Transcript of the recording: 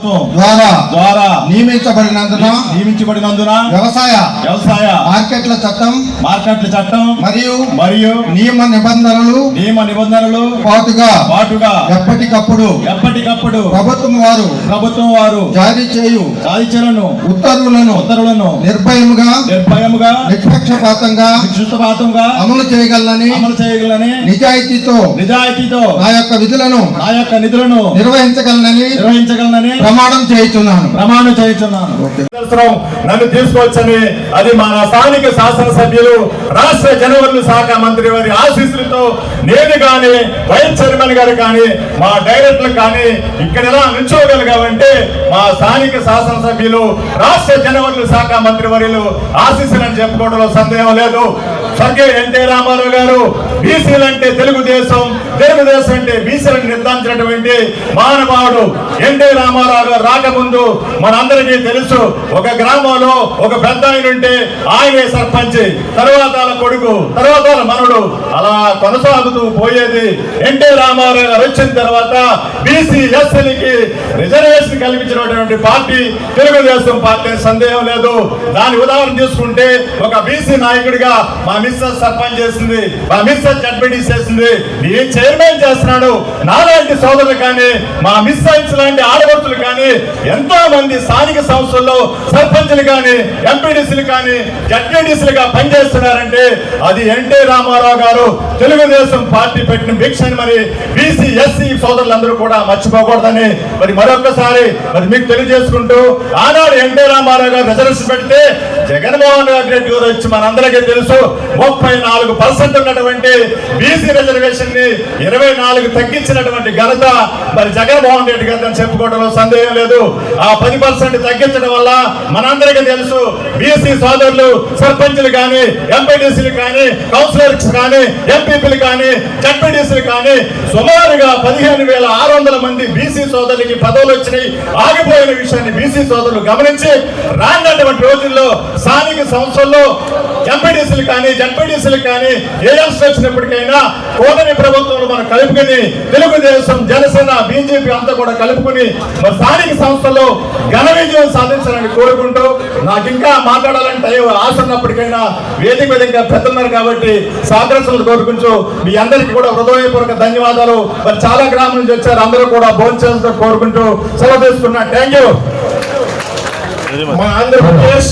ప్రభుత్వం ద్వారా నియమించబడినందున వ్యవసాయ మార్కెట్ల చట్టం మరియు నియమ నిబంధనలు పాటుగా ఎప్పటికప్పుడు ప్రభుత్వం వారు జారీ చేయు ఉత్తర్వులను నిర్భయముగా నిష్పక్షపాతంగా అమలు చేయగలనని నిజాయితీతో నా యొక్క నిధులను నిర్వహించగలనని ప్రమాణం చేయుచున్నాను. నన్ను తీసుకొచ్చని అది మన స్థానిక శాసనసభ్యులు రాష్ట్ర జనవరుల శాఖ మంత్రి వారి ఆశీస్సులతో నేను కానీ వైస్ చైర్మన్ గారు కానీ మా డైరెక్టర్లు కానీ ఇక్కడ ఎలా నిల్చోగలిగామంటే మా స్థానిక శాసనసభ్యులు రాష్ట్ర జనవరుల శాఖ మంత్రి వర్యులు ఆశీస్సులని చెప్పుకోవడంలో సందేహం లేదు. స్వర్గీయ ఎన్టీ రామారావు గారు బీసీలంటే తెలుగుదేశం అంటే బీసీలను నిర్ధారించినటువంటి మహానుభావుడు. ఎన్టీ రామారావు గారు రాకముందు మనందరికీ తెలుసు, ఒక గ్రామంలో ఒక పెద్ద ఆయన ఉంటే ఆయనే సర్పంచ్, తర్వాత కొడుకు, తర్వాత మనవడు, అలా కొనసాగుతూ పోయేది. ఎన్టీ రామారావు గారు వచ్చిన తర్వాత బీసీ ఎస్సీలకి రిజర్వేషన్ కల్పించినటువంటి పార్టీ తెలుగుదేశం పార్టీ, సందేహం లేదు. దాని ఉదాహరణ తీసుకుంటే ఒక బీసీ నాయకుడిగా మా మిస్సెస్ సర్పంచ్ చేసింది, మా మిస్సెస్ జడ్పీటీ చేసింది, ఏ చైర్మన్ చేస్తున్నాడు. నాలాంటి సోదరులు కానీ మా మిస్సెస్ లాంటి ఆడపడుతులు కానీ ఎంతో మంది స్థానిక సంస్థల్లో సర్పంచ్లు కానీ ఎంపీడీసీలు కానీ జడ్పీటీసీలుగా పనిచేస్తున్నారంటే అది ఎన్టీ రామారావు గారు తెలుగుదేశం పార్టీ పెట్టిన భిక్షని మరి బీసీ ఎస్సీ సోదరులందరూ కూడా మర్చిపోకూడదని మరొకసారి మీకు తెలియజేసుకుంటూ, ఆనాడు ఎన్టీ రామారావు గారు రిజర్వేషన్ పెడితే జగన్మోహన్ రెడ్డి గారు వచ్చి మనందరికీ తెలుసు 34% ఉన్నటువంటి బీసీ రిజర్వేషన్ ని 24 తగ్గించినటువంటి ఘనత మరి జగన్మోహన్ రెడ్డి గారు చెప్పుకోవడంలో సందేహం లేదు. ఆ 10% తగ్గించడం వల్ల మనందరికీ తెలుసు బీసీ సోదరులు సర్పంచ్లు కానీ ఎంపీటీసీలు కానీ కౌన్సిలర్స్ కానీ ఎంపీపీలు కానీ జడ్పీటీసీలు కానీ సుమారుగా 15,600 మంది బీసీ సోదరులకి పదవులు వచ్చినాయి. ఆగిపోయిన విషయాన్ని బీసీ సోదరులు గమనించి రానున్నటువంటి రోజుల్లో స్థానిక సంస్థల్లో ఎంపీడీసీలు కానీ జడ్పీటీసీలు కానీ ఏ రాష్ట్రం వచ్చినప్పటికైనా కూటమి ప్రభుత్వంలో మనం కలుపుకొని తెలుగుదేశం జనసేన బీజేపీ అంతా కూడా కలుపుకొని మరి స్థానిక సంస్థల్లో ఘన విజయం సాధించాలని కోరుకుంటూ, నాకు ఇంకా మాట్లాడాలంటే ఆశ ఉన్నప్పటికైనా వేదిక మీద ఇంకా పెద్దన్నారు కాబట్టి సహకరించాలని కోరుకుంటూ మీ అందరికీ కూడా హృదయపూర్వక ధన్యవాదాలు. మరి చాలా గ్రామం నుంచి వచ్చారు, అందరూ కూడా భోజనం కోరుకుంటూ సెలవు తీసుకున్నా. Thank you. మా ఆంధ్రప్రదేశ్